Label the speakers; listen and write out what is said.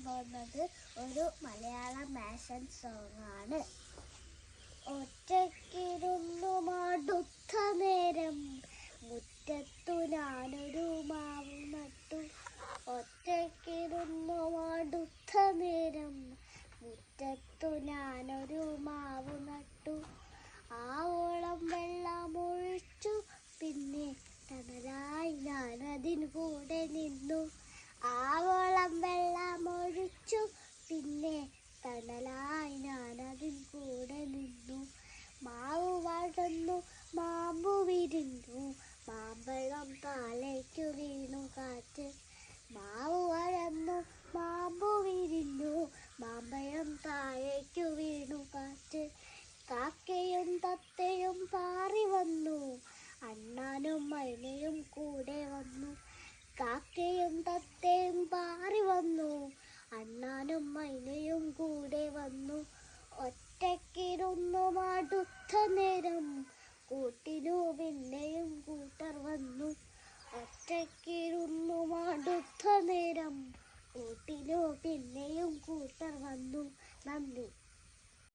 Speaker 1: പോകുന്നത് ഒരു മലയാളം മാഷൻ സോങ് ആണ്. ഒറ്റയ്ക്കിരുന്നു മടുത്ത നേരം മുറ്റത്തു ഞാനൊരു മാവ് നട്ടു. ഒറ്റയ്ക്കിരുന്നു മടുത്ത നേരം മുറ്റത്തു ഞാനൊരു മാവ് നട്ടു. ആവോളം വെള്ളമൊഴിച്ചു, പിന്നെ തണലായി ഞാനതിന് കൂടെ നിന്നു. ആവോളം വെള്ളമൊഴിച്ചു, പിന്നെ തണലായി ഞാനതിന് കൂടെ നിന്നു. മാവ് വളർന്നു, മാമ്പു വിരിഞ്ഞു, മാമ്പഴം താഴേക്കു വീണു കാറ്റ്. മാവ് വളർന്നു, മാമ്പു വിരിഞ്ഞു, മാമ്പഴം താഴേക്കു വീണു കാറ്റ്. കാക്കയും തത്തയും പാറി വന്നു, അണ്ണാനും മൈനയും കൂടെ വന്നു. കാക്കയും തത്തയും പാറി വന്നു, അണ്ണാനും മൈനയും കൂടെ വന്നു. ഒറ്റയ്ക്കിരുന്നു മടുത്ത നേരം കൂട്ടിനു പിന്നെയും കൂട്ടർ വന്നു. ഒറ്റയ്ക്കിരുന്നു മടുത്ത നേരം കൂട്ടിനു പിന്നെയും കൂട്ടർ വന്നു. നന്ദി.